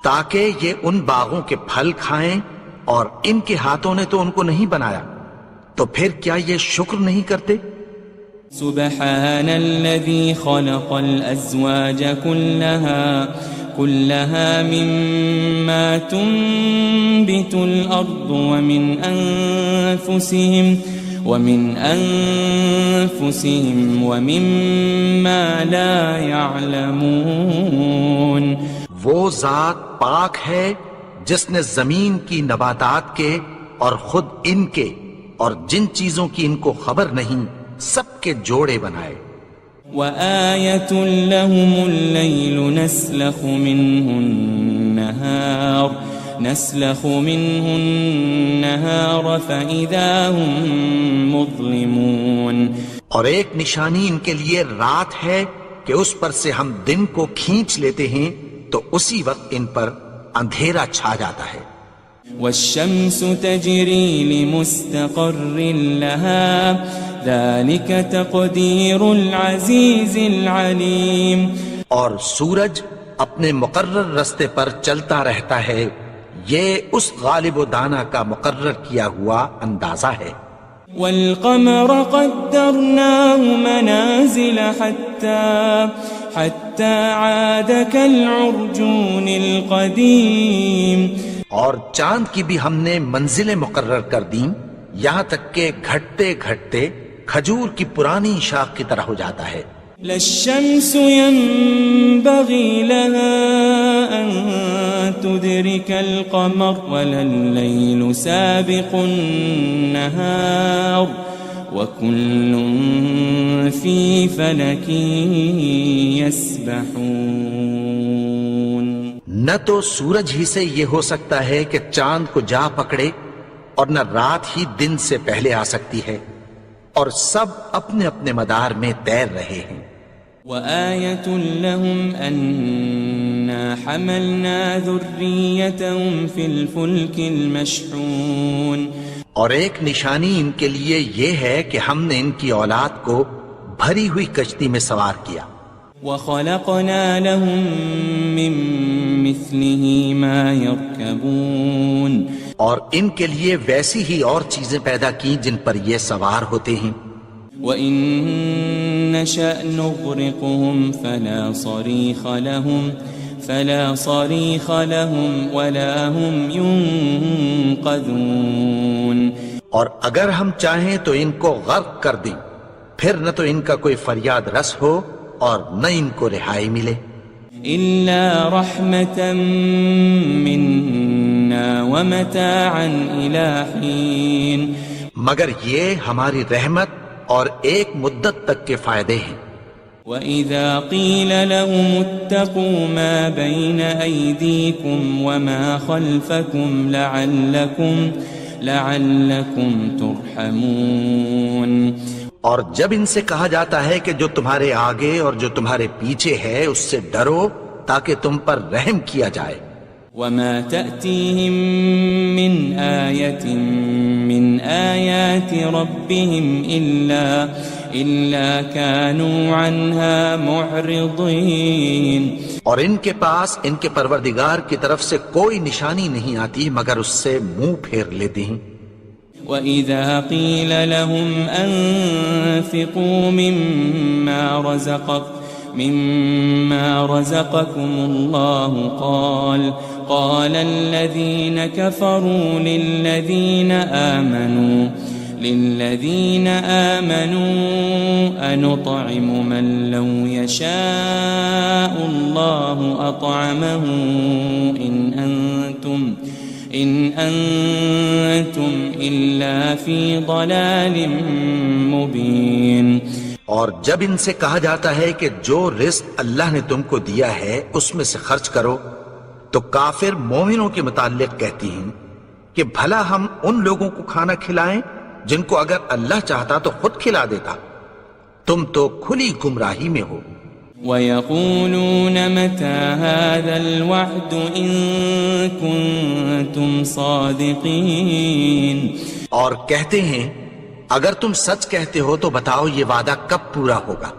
تاکہ یہ ان باغوں کے پھل کھائیں اور ان کے ہاتھوں نے تو ان کو نہیں بنایا، تو پھر کیا یہ شکر نہیں کرتے؟ سبحان الذي خلق الأزواج كلها مما تنبت الأرض ومن أنفسهم ومما لا يعلمون. وہ ذات پاک ہے جس نے زمین کی نباتات کے اور خود ان کے اور جن چیزوں کی ان کو خبر نہیں سب کے جوڑے بنائے. وآية لهم الليل نسلخ منه النهار فإذا هم مظلمون. اور ایک نشانی ان کے لیے رات ہے کہ اس پر سے ہم دن کو کھینچ لیتے ہیں تو اسی وقت ان پر اندھیرا چھا جاتا ہے. والشمس تجري لمستقر لها ذلك تقدير العزيز العليم. اور سورج اپنے مقرر رستے پر چلتا رہتا ہے، یہ اس غالب و دانا کا مقرر کیا ہوا اندازہ ہے. والقمر قدرناه منازل حتى عاد كالعرجون القديم. اور چاند کی بھی ہم نے منزلیں مقرر کر دیں یہاں تک کہ گھٹتے گھٹتے کھجور کی پرانی شاخ کی طرح ہو جاتا ہے. لا الشمس ينبغي لها أن تدرك القمر ولا الليل سابق النهار وكل في فلك يسبحون. نہ تو سورج ہی سے یہ ہو سکتا ہے کہ چاند کو جا پکڑے اور نہ رات ہی دن سے پہلے آ سکتی ہے، اور سب اپنے اپنے مدار میں تیر رہے ہیں. وآية لهم أنا حملنا ذريتهم في الفلك المشحون. اور ایک نشانی ان کے لیے یہ ہے کہ ہم نے ان کی اولاد کو بھری ہوئی کشتی میں سوار کیا. وخلقنا لهم من مثله ما يركبون. اور ان کے لیے ویسی ہی اور چیزیں پیدا کی جن پر یہ سوار ہوتے ہیں. وَإِن نَّشَأْ نُغْرِقْهُمْ فَلَا صَرِيخَ لَهُمْ وَلَا هُمْ يُنقَذُونَ. اور اگر ہم چاہیں تو ان کو غرق کر دیں، پھر نہ تو ان کا کوئی فریاد رس ہو اور نہ ان کو رہائی ملے. إِلَّا رَحْمَةً مِّنَّا وَمَتَاعًا إِلَىٰ حِينٍ. مگر یہ ہماری رحمت اور ایک مدت تک کے فائدے ہیں. وَإِذَا قِيلَ لَهُمُ اتَّقُوا مَا بَيْنَ أَيْدِيكُمْ وَمَا خَلْفَكُمْ لَعَلَّكُمْ تُرْحَمُونَ. اور جب ان سے کہا جاتا ہے کہ جو تمہارے آگے اور جو تمہارے پیچھے ہے اس سے ڈرو تاکہ تم پر رحم کیا جائے. وَمَا تَأْتِيهِم مِّنْ آيَةٍ مِّنْ آيَاتِ رَبِّهِمْ إِلَّا كَانُوا عَنْهَا مُعْرِضِينَ. اور ان کے پاس ان کے پروردگار کی طرف سے کوئی نشانی نہیں آتی مگر اس سے منہ پھیر لیتے ہیں. وَإِذَا قِيلَ لَهُمْ أَنفِقُوا مِمَّا رَزَقَكُمُ اللَّهُ قَالَ الَّذِينَ كَفَرُوا لِلَّذِينَ آمَنُوا أَنُطْعِمُ مَن لَّوْ يَشَاءُ اللَّهُ أَطْعَمَهُ إِنْ أَنْتُمْ إِلَّا فِي ضَلَالٍ مُبِينٍ۔ اور جب ان سے کہا جاتا ہے کہ جو رزق اللہ نے تم کو دیا ہے اس میں سے خرچ کرو، تو کافر مومنوں کے متعلق کہتی ہیں کہ بھلا ہم ان لوگوں کو کھانا کھلائیں جن کو اگر اللہ چاہتا تو خود کھلا دیتا، تم تو کھلی گمراہی میں ہو۔ وَيَقُولُونَ مَتَى هَذَا الْوَعْدُ إِن كُنتُمْ صَادِقِينَ، اور کہتے ہیں اگر تم سچ کہتے ہو تو بتاؤ یہ وعدہ کب پورا ہوگا۔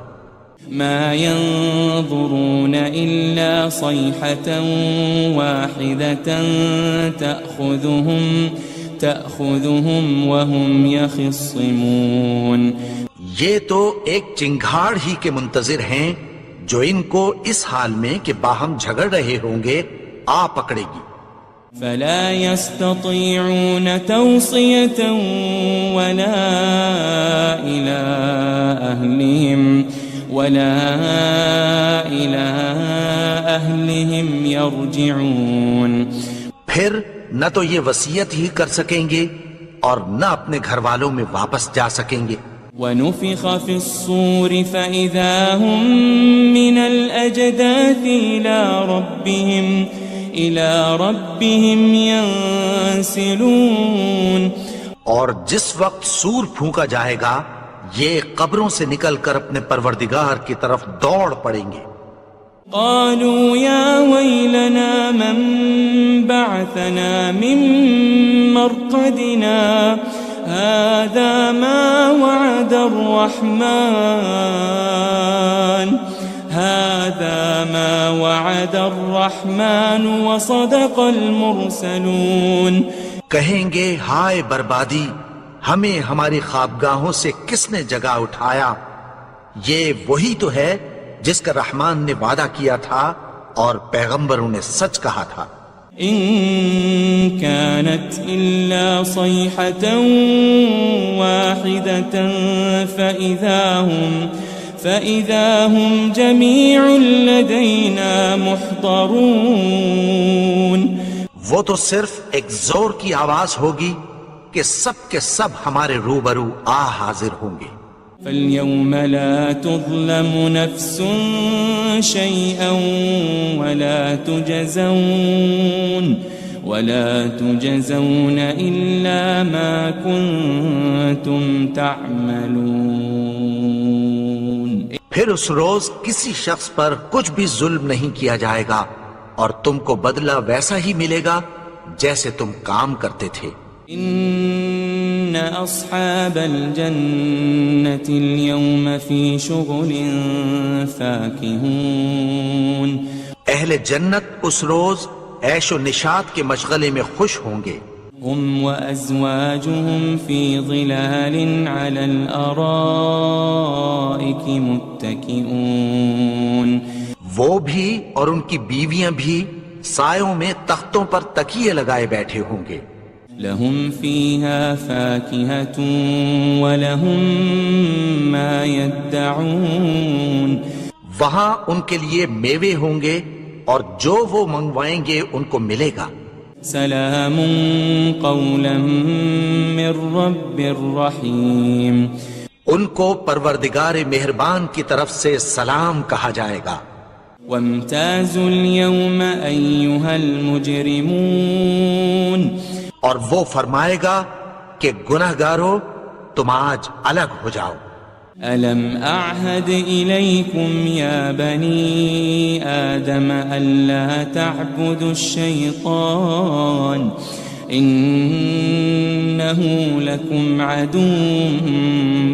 مَا يَنظُرُونَ إِلَّا صَيْحَةً وَاحِدَةً تَأْخُذُهُمْ وَهُمْ يَخِصِّمُونَ، یہ تو ایک چنگھاڑ ہی کے منتظر ہیں جو ان کو اس حال میں کہ باہم جھگڑ رہے ہوں گے آ پکڑے گی۔ فَلَا يَسْتَطِيعُونَ تَوْصِيَةً وَلَا إِلَىٰ أَهْلِهِمْ يَرْجِعُونَ، پھر نہ تو یہ وصیت ہی کر سکیں گے اور نہ اپنے گھر والوں میں واپس جا سکیں گے۔ وَنُفِخَ فِي الصُّورِ فَإِذَا هُم مِّنَ الْأَجْدَاثِ إِلَىٰ رَبِّهِمْ يَنسِلُونَ، اور جس وقت سور پھونکا جائے گا یہ قبروں سے نکل کر اپنے پروردگار کی طرف دوڑ پڑیں گے۔ قالوا يا ويلنا من بعثنا من مرقدنا هذا ما وعد الرحمن وصدق المرسلون، کہیں گے ہائے بربادی، ہمیں ہماری خوابگاہوں سے کس نے جگا اٹھایا، یہ وہی تو ہے جس کا رحمان نے وعدہ کیا تھا اور پیغمبروں نے سچ کہا تھا۔ ان كانت الا صيحة واحدة فإذا هم جميع لدينا محضرون، وہ تو صرف ایک زور کی آواز ہوگی کہ سب کے سب ہمارے روبرو آ حاضر ہوں گے۔ فَالْيَوْمَ لَا تُظْلَمُ نَفْسٌ شَيْئًا وَلَا تُجَزَوْنَ إِلَّا مَا كُنتُمْ تَعْمَلُونَ، پھر اس روز کسی شخص پر کچھ بھی ظلم نہیں کیا جائے گا اور تم کو بدلہ ویسا ہی ملے گا جیسے تم کام کرتے تھے۔ ان اصحاب الجنة اليوم في شغل فاكهون، اہل جنت اس روز عیش و نشاط کے مشغلے میں خوش ہوں گے۔ هم وازواجهم في ظلال على الارائك متكئون، وہ بھی اور ان کی بیویاں بھی سایوں میں تختوں پر تکیے لگائے بیٹھے ہوں گے۔ لهم فيها فاكهة ولهم ما يدعون، وہاں ان کے لیے میوے ہوں گے اور جو وہ منگوائیں گے ان کو ملے گا۔ سلام قولا من رب الرحیم، ان کو پروردگار مہربان کی طرف سے سلام کہا جائے گا۔ وامتازوا اليوم أيها المجرمون، اور وہ فرمائے گا کہ گناہگارو تم آج الگ ہو جاؤ۔ ألم أعهد إليكم يا بني آدم ألا تعبدوا الشيطان إنه لكم عدو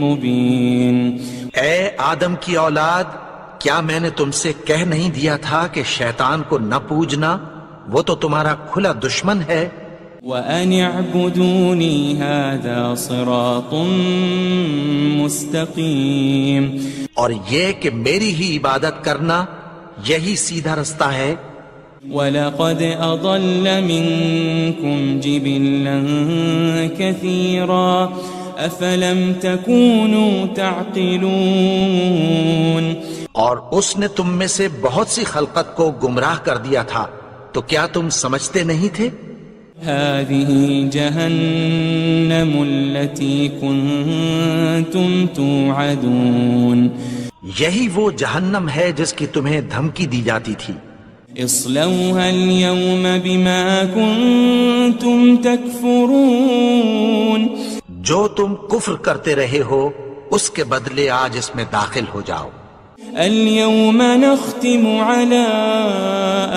مبين، اے آدم کی اولاد، کیا میں نے تم سے کہہ نہیں دیا تھا کہ شیطان کو نہ پوجنا، وہ تو تمہارا کھلا دشمن ہے۔ وأن اعبدوني هذا صراط مستقيم. اور یہ کہ میری ہی عبادت کرنا یہی سیدھا رستہ ہے. وَلَقَدْ أَضَلَّ مِنكُمْ جِبِلًّا كَثِيرًا أَفَلَمْ تَكُونُوا تَعْقِلُونَ. اور اس نے تم میں سے بہت سی خلقت کو گمراہ کر دیا تھا، تو کیا تم سمجھتے نہیں تھے؟ هذه جهنم التي كنتم توعدون. یہی وہ جہنم ہے جس کی تمہیں دھمکی دی جاتی تھی. اصلوها اليوم بما كنتم تكفرون. جو تم کفر کرتے رہے ہو اس کے بدلے آج اس میں داخل ہو جاؤ. اليوم نختم على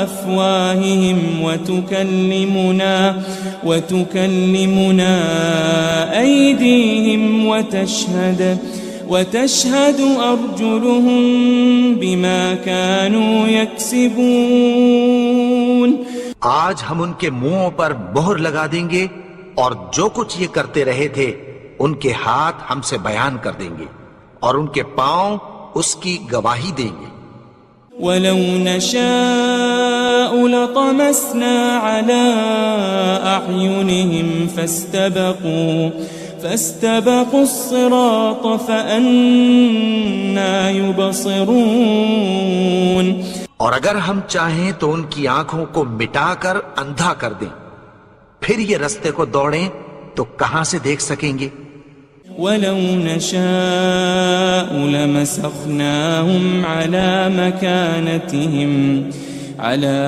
أفواههم وتكلمنا أيديهم وتشهد أرجلهم بما كانوا يكسبون. آج ہم ان کے منہوں پر مہر لگا دیں گے اور جو کچھ یہ کرتے رہے تھے ان کے ہاتھ ہم سے بیان کر دیں گے اور ان کے پاؤں اس کی گواہی دیں گے. وَلَوْ نَشَاءُ لَطَمَسْنَا عَلَىٰ أَعْيُنِهِمْ فَاسْتَبَقُوا الصِّرَاطَ فَأَنَّىٰ يُبْصِرُونَ. اور اگر ہم چاہیں تو ان کی آنکھوں کو مٹا کر اندھا کر دیں، پھر یہ رستے کو دوڑیں تو کہاں سے دیکھ سکیں گے؟ وَلَوْ نَشَاءُ لَمَسَخْنَاهُمْ عَلَى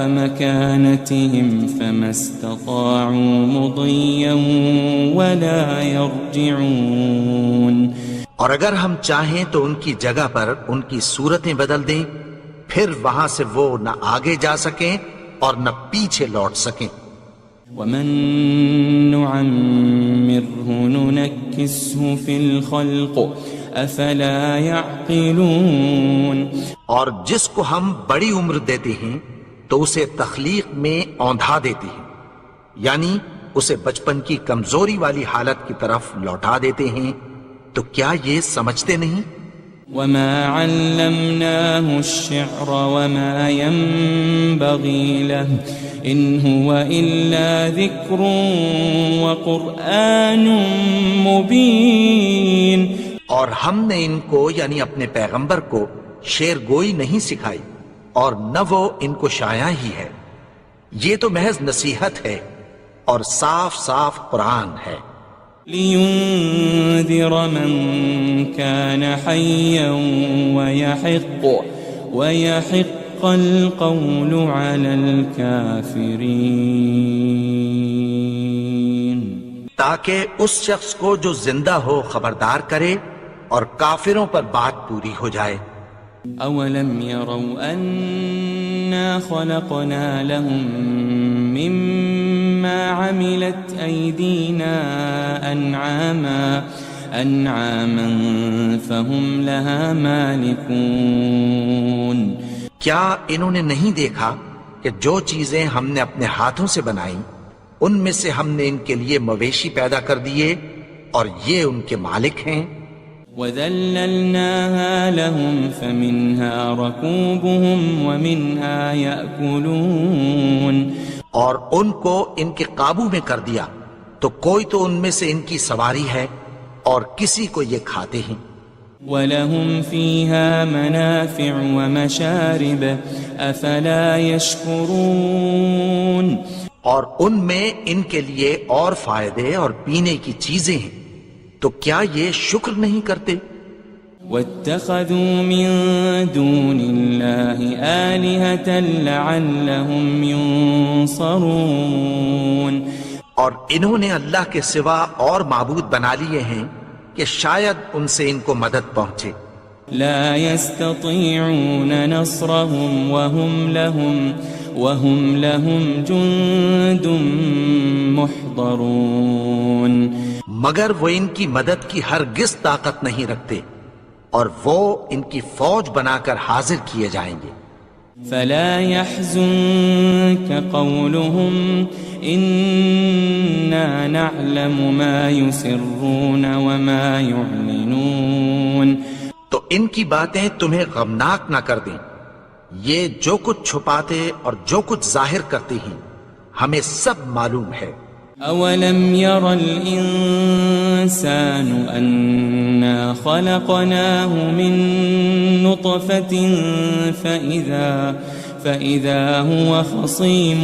مَكَانَتِهِمْ فَمَا اسْتَطَاعُوا مُضِيًّا وَلَا يَرْجِعُونَ. اور اگر ہم چاہیں تو ان کی جگہ پر ان کی صورتیں بدل دیں، پھر وہاں سے وہ نہ آگے جا سکیں اور نہ پیچھے لوٹ سکیں. وَمَن نُعَمِّرْهُ نُنَكِّسْهُ فِي الْخَلْقِ أَفَلَا يَعْقِلُونَ. اور جس کو ہم بڑی عمر دیتے ہیں تو اسے تخلیق میں اوندھا دیتے ہیں، یعنی اسے بچپن کی کمزوری والی حالت کی طرف لوٹا دیتے ہیں. تو کیا یہ سمجھتے نہیں؟ وَمَا عَلَّمْنَاهُ الشِّعْرَ وَمَا يَنبَغِي لَهُ إِنْ هُوَ إِلَّا ذِكْرٌ وَقُرْآنٌ مُبِينٌ. اور ہم نے ان کو یعنی اپنے پیغمبر کو شعر گوئی نہیں سکھائی اور نہ وہ ان کو شایع ہی ہے. یہ تو محض نصیحت ہے اور صاف صاف قرآن ہے. لِيُنذِرَ مَن كَانَ حَيًّا وَيَحِقَّ الْقَوْلُ عَلَى الْكَافِرِينَ. تاکہ اس شخص کو جو زندہ ہو خبردار کرے اور کافروں پر بات پوری ہو جائے. أَوَلَمْ يَرَوْا أَنَّا خَلَقْنَا لَهُم مِّمَّا عَمِلَتْ أَيْدِينَا أَنْعَامًا فَهُمْ لَهَا مَالِكُونَ. کیا انہوں نے نہیں دیکھا کہ جو چیزیں ہم نے اپنے ہاتھوں سے بنائیں ان میں سے ہم نے ان کے لیے مویشی پیدا کر دیے اور یہ ان کے مالک ہیں. وَذَلَّلْنَاهَا لَهُمْ فَمِنْهَا رَكُوبُهُمْ وَمِنْهَا يَأْكُلُونَ. اور ان کو ان کے قابو میں کر دیا تو کوئی تو ان میں سے ان کی سواری ہے اور کسی کو یہ کھاتے ہیں. وَلَهُمْ فِيهَا مَنَافِعُ وَمَشَارِبُ أَفَلَا يَشْكُرُونَ. اور ان میں ان کے لیے اور فائدے اور پینے کی چیزیں ہیں، تو کیا یہ شکر نہیں کرتے؟ وَاتَّخَذُوا مِن دُونِ اللَّهِ آلِهَةً لَعَلَّهُمْ يُنصَرُونَ. اور انہوں نے اللہ کے سوا اور معبود بنا لیے ہیں کہ شاید ان سے ان کو مدد پہنچے. لا يستطيعون نصرهم وهم لهم جند محضرون. مگر وہ ان کی مدد کی ہرگز طاقت نہیں رکھتے اور وہ ان کی فوج بنا کر حاضر کیے جائیں گے. فلا يحزنك قولهم إنا نعلم ما يسرون وما يعلنون. تو ان کی باتیں تمہیں غمناک نہ کر دیں. یہ جو کچھ چھپاتے اور جو کچھ ظاہر کرتے ہیں ہمیں سب معلوم ہے. أولم ير الإنسان أنا خلقناه من نطفة فإذا هو خصيم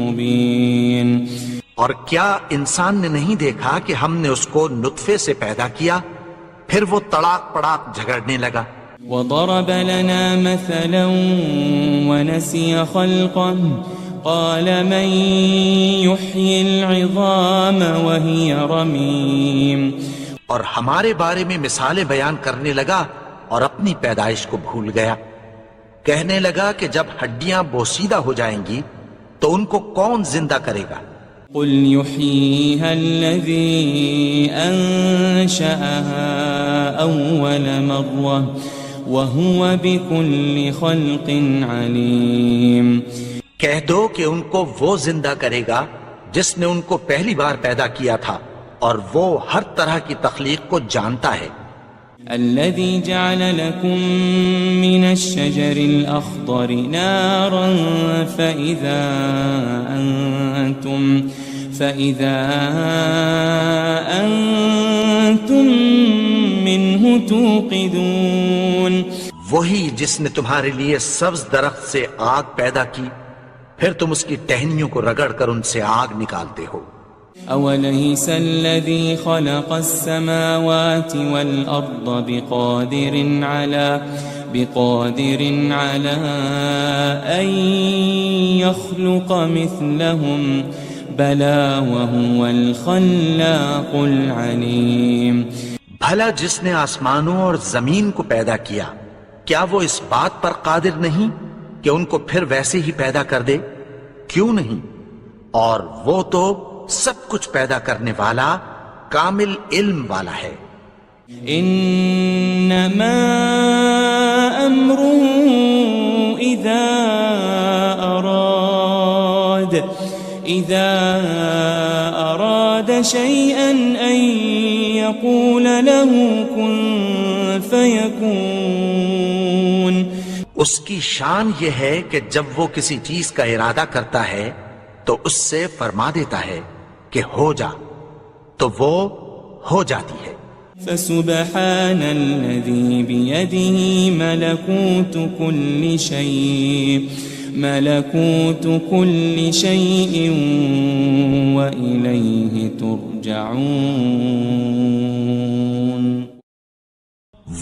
مبين. اور کیا انسان نے نہیں دیکھا کہ ہم نے اس کو نطفے سے پیدا کیا پھر وہ تڑاک پڑاک جھگڑنے لگا. وضرب لنا مثلا ونسي خلقه قال من يحيي العظام وهي رميم. اور ہمارے بارے میں مثالیں بیان کرنے لگا اور اپنی پیدائش کو بھول گیا. کہنے لگا کہ جب ہڈیاں بوسیدہ ہو جائیں گی تو ان کو کون زندہ کرے گا؟ قل يحييها الذي أنشأها أول مرة وهو بكل خلق عليم. کہہ دو کہ ان کو وہ زندہ کرے گا جس نے ان کو پہلی بار پیدا کیا تھا اور وہ ہر طرح کی تخلیق کو جانتا ہے. الذي جعل لكم من الشجر الأخضر نارا فإذا أنتم منه توقدون. وہی جس نے تمہارے لیے سبز درخت سے آگ پیدا کی پھر تم اس کی ٹہنیوں کو رگڑ کر ان سے آگ نکالتے ہو. أوليس الذي خلق السماوات والأرض بقادر على أن يخلق مثلهم بلى وهو الخلاق العليم. بھلا جس نے آسمانوں اور زمین کو پیدا کیا کیا وہ اس بات پر قادر نہیں کہ ان کو پھر ویسے ہی پیدا کر دے؟ کیوں نہیں؟ اور وہ تو سب کچھ پیدا کرنے والا کامل علم والا ہے. انما امره اذا اراد شيئا ان يقول له كن فيكون. اس کی شان یہ ہے کہ جب وہ کسی چیز کا ارادہ کرتا ہے تو اس سے فرما دیتا ہے کہ ہو جا تو وہ ہو جاتی ہے. فسبحان الذي بيده ملكوت كل شيء وإليه ترجعون.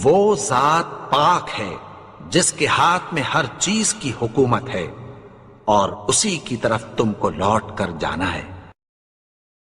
وہ ذات پاک ہے جس کے ہاتھ میں ہر چیز کی حکومت ہے اور اسی کی طرف تم کو لوٹ کر جانا ہے.